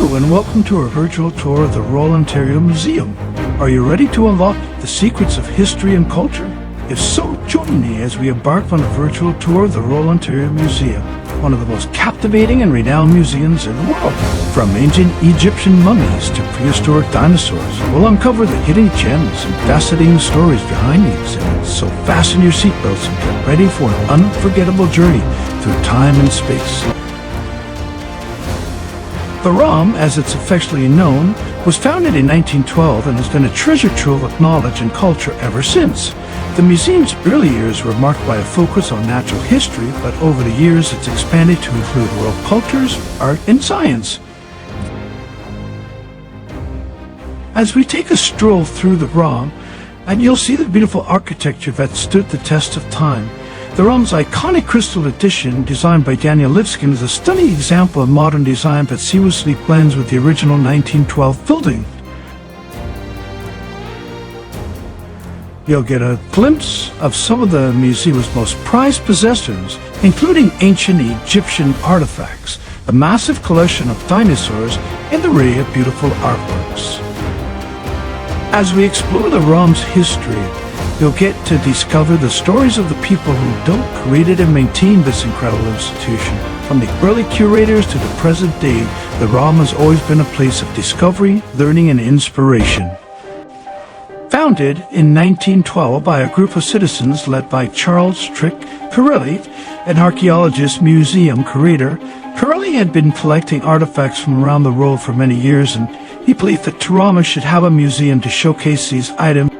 Hello and welcome to our virtual tour of the Royal Ontario Museum. Are you ready to unlock the secrets of history and culture? If so, join me as we embark on a virtual tour of the Royal Ontario Museum, one of the most captivating and renowned museums in the world. From ancient Egyptian mummies to prehistoric dinosaurs, we'll uncover the hidden gems and fascinating stories behind the exhibits. So fasten your seatbelts and get ready for an unforgettable journey through time and space. The ROM, as it's affectionately known, was founded in 1912 and has been a treasure trove of knowledge and culture ever since. The museum's early years were marked by a focus on natural history, but over the years it's expanded to include world cultures, art, and science. As we take a stroll through the ROM, and you'll see the beautiful architecture that stood the test of time. The ROM's iconic crystal edition, designed by Daniel Lipskin, is a stunning example of modern design that seamlessly blends with the original 1912 building. You'll get a glimpse of some of the museum's most prized possessions, including ancient Egyptian artifacts, a massive collection of dinosaurs, and an array of beautiful artworks. As we explore the ROM's history, you'll get to discover the stories of the people who built, created, and maintained this incredible institution. From the early curators to the present day, the ROM has always been a place of discovery, learning, and inspiration. Founded in 1912 by a group of citizens led by Charles Trick Corelli, an archaeologist, museum curator, Corelli had been collecting artifacts from around the world for many years, and he believed that Toronto should have a museum to showcase these items.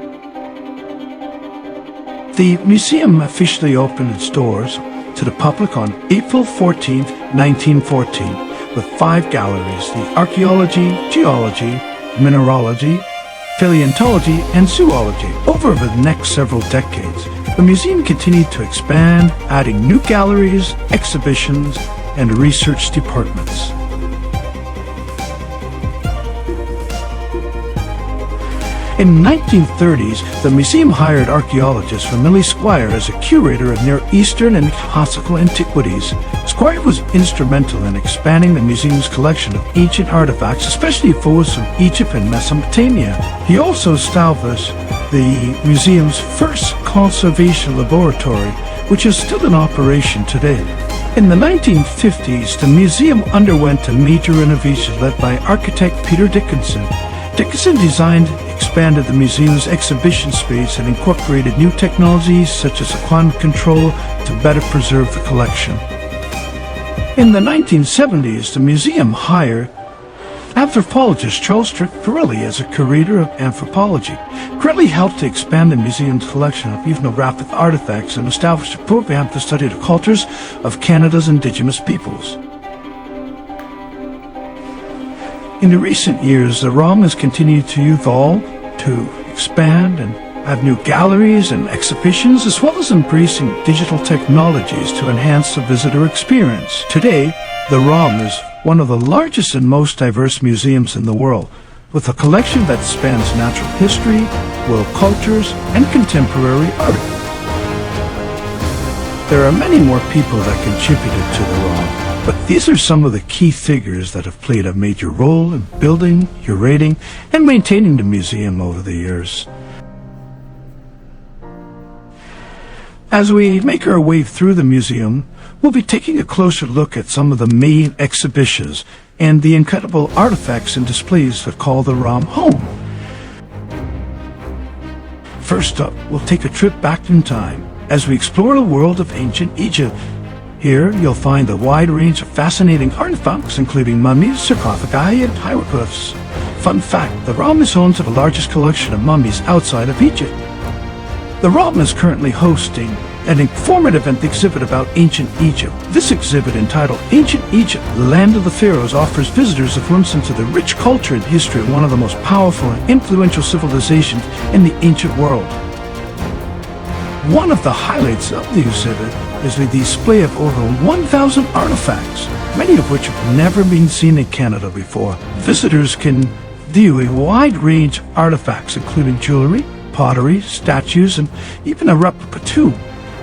The museum officially opened its doors to the public on April 14, 1914, with 5 galleries: the archaeology, geology, mineralogy, paleontology, and zoology. Over the next several decades, the museum continued to expand, adding new galleries, exhibitions, and research departments. In the 1930s, the museum hired archaeologist Millie Squire as a curator of Near Eastern and classical antiquities. Squire was instrumental in expanding the museum's collection of ancient artifacts, especially those from Egypt and Mesopotamia. He also established the museum's first conservation laboratory, which is still in operation today. In the 1950s, the museum underwent a major renovation led by architect Peter Dickinson. Dickinson designed and expanded the museum's exhibition space and incorporated new technologies such as climate control to better preserve the collection. In the 1970s, the museum hired anthropologist Charles Trick Corelli as a curator of anthropology. Corelli helped to expand the museum's collection of ethnographic artifacts and established a program to study the cultures of Canada's Indigenous peoples. In the recent years, the ROM has continued to evolve, to expand, and have new galleries and exhibitions, as well as embracing digital technologies to enhance the visitor experience. Today, the ROM is one of the largest and most diverse museums in the world, with a collection that spans natural history, world cultures, and contemporary art. There are many more people that contributed to the ROM, but these are some of the key figures that have played a major role in building, curating, and maintaining the museum over the years. As we make our way through the museum, we'll be taking a closer look at some of the main exhibitions and the incredible artifacts and displays that call the ROM home. First up, we'll take a trip back in time as we explore the world of ancient Egypt. Here, you'll find a wide range of fascinating artifacts, including mummies, sarcophagi, and hieroglyphs. Fun fact, the ROM is home to the largest collection of mummies outside of Egypt. The ROM is currently hosting an informative exhibit about ancient Egypt. This exhibit, entitled Ancient Egypt, the Land of the Pharaohs, offers visitors a glimpse into the rich culture and history of one of the most powerful and influential civilizations in the ancient world. One of the highlights of the exhibit is the display of over 1,000 artifacts, many of which have never been seen in Canada before. Visitors can view a wide range of artifacts, including jewelry, pottery, statues, and even a replica tomb.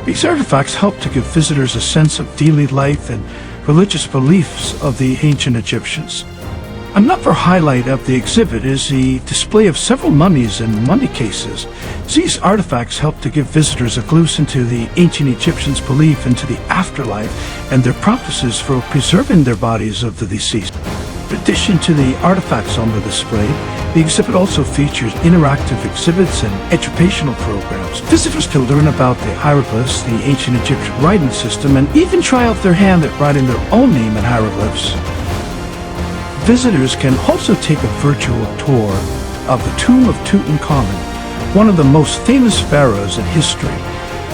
These artifacts help to give visitors a sense of daily life and religious beliefs of the ancient Egyptians. Another highlight of the exhibit is the display of several mummies and mummy cases. These artifacts help to give visitors a glimpse into the ancient Egyptians' belief into the afterlife and their practices for preserving their bodies of the deceased. In addition to the artifacts on the display, the exhibit also features interactive exhibits and educational programs. Visitors can learn about the hieroglyphs, the ancient Egyptian writing system, and even try out their hand at writing their own name in hieroglyphs. Visitors can also take a virtual tour of the tomb of Tutankhamun, one of the most famous pharaohs in history.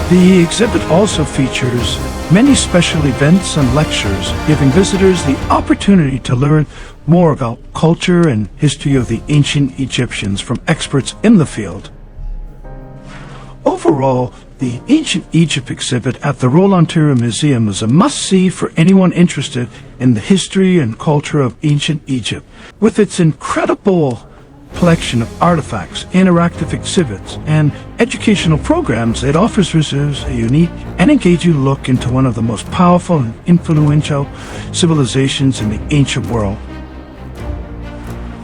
The exhibit also features many special events and lectures, giving visitors the opportunity to learn more about culture and history of the ancient Egyptians from experts in the field. Overall, the Ancient Egypt exhibit at the Roland-Turin Museum is a must-see for anyone interested in the history and culture of ancient Egypt. With its incredible collection of artifacts, interactive exhibits, and educational programs, it offers visitors a unique and engaging look into one of the most powerful and influential civilizations in the ancient world.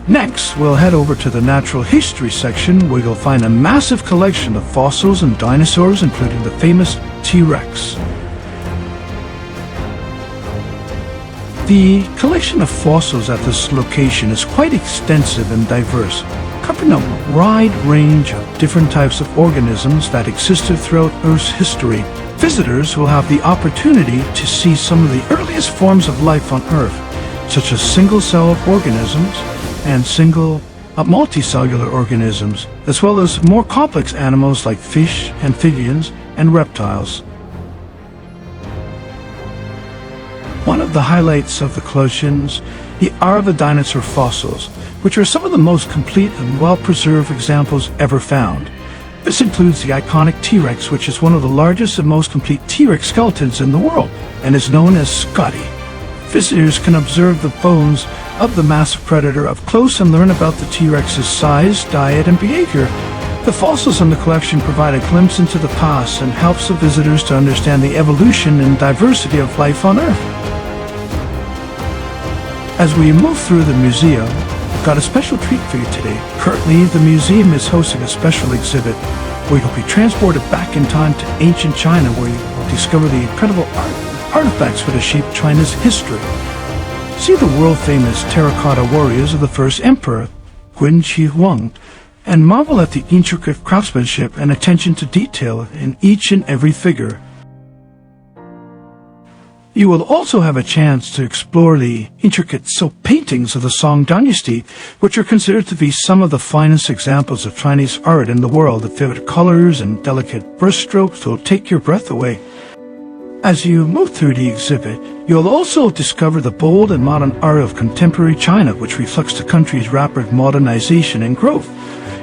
Next, we'll head over to the natural history section, where you'll find a massive collection of fossils and dinosaurs, including the famous T-Rex. The collection of fossils at this location is quite extensive and diverse, covering a wide range of different types of organisms that existed throughout Earth's history. Visitors will have the opportunity to see some of the earliest forms of life on Earth, such as single-cell organisms and multicellular organisms, as well as more complex animals like fish, amphibians, and reptiles. One of the highlights of the collections are the dinosaur fossils, which are some of the most complete and well-preserved examples ever found. This includes the iconic T-Rex, which is one of the largest and most complete T-Rex skeletons in the world, and is known as Scotty. Visitors can observe the bones of the massive predator up close and learn about the T-Rex's size, diet, and behavior. The fossils in the collection provide a glimpse into the past and helps the visitors to understand the evolution and diversity of life on Earth. As we move through the museum, we've got a special treat for you today. Currently, the museum is hosting a special exhibit where you'll be transported back in time to ancient China, where you will discover the incredible artifacts that have shaped China's history. See the world-famous terracotta warriors of the first emperor, Qin Shi Huang, and marvel at the intricate craftsmanship and attention to detail in each and every figure. You will also have a chance to explore the intricate silk paintings of the Song dynasty, which are considered to be some of the finest examples of Chinese art in the world. The vivid colors and delicate brushstrokes will take your breath away. As you move through the exhibit, you'll also discover the bold and modern art of contemporary China, which reflects the country's rapid modernization and growth.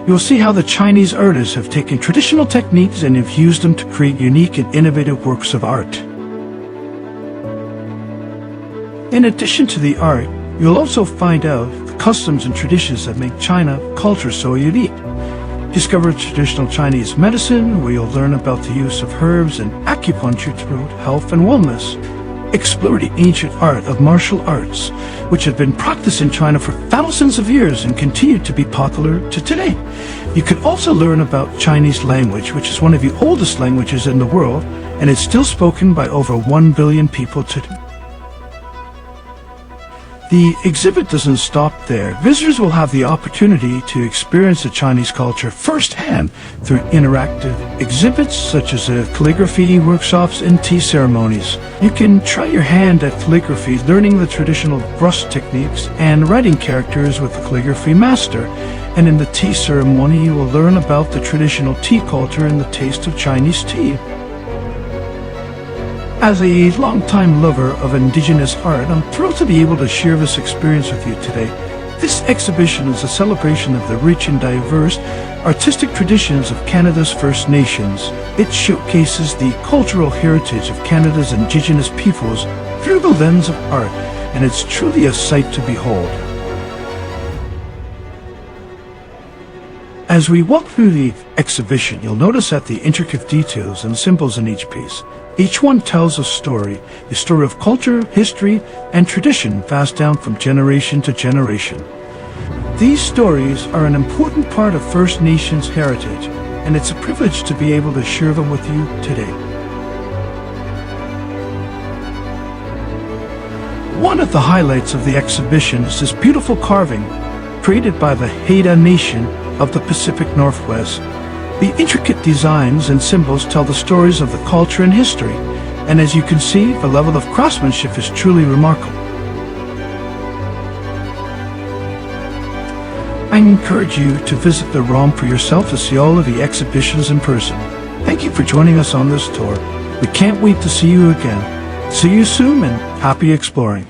You'll see how the Chinese artists have taken traditional techniques and infused them to create unique and innovative works of art. In addition to the art, you'll also find out the customs and traditions that make China culture so unique. Discover traditional Chinese medicine, where you'll learn about the use of herbs and acupuncture to promote health and wellness. Explore the ancient art of martial arts, which have been practiced in China for thousands of years and continue to be popular to today. You can also learn about Chinese language, which is one of the oldest languages in the world, and is still spoken by over 1 billion people today. The exhibit doesn't stop there. Visitors will have the opportunity to experience the Chinese culture firsthand through interactive exhibits such as calligraphy workshops and tea ceremonies. You can try your hand at calligraphy, learning the traditional brush techniques and writing characters with the calligraphy master. And in the tea ceremony, you will learn about the traditional tea culture and the taste of Chinese tea. As a longtime lover of indigenous art, I'm thrilled to be able to share this experience with you today. This exhibition is a celebration of the rich and diverse artistic traditions of Canada's First Nations. It showcases the cultural heritage of Canada's Indigenous peoples through the lens of art, and it's truly a sight to behold. As we walk through the exhibition, you'll notice that the intricate details and symbols in each piece. Each one tells a story of culture, history, and tradition passed down from generation to generation. These stories are an important part of First Nations heritage, and it's a privilege to be able to share them with you today. One of the highlights of the exhibition is this beautiful carving created by the Haida Nation of the Pacific Northwest. The intricate designs and symbols tell the stories of the culture and history, and as you can see, the level of craftsmanship is truly remarkable. I encourage you to visit the ROM for yourself to see all of the exhibitions in person. Thank you for joining us on this tour. We can't wait to see you again. See you soon and happy exploring.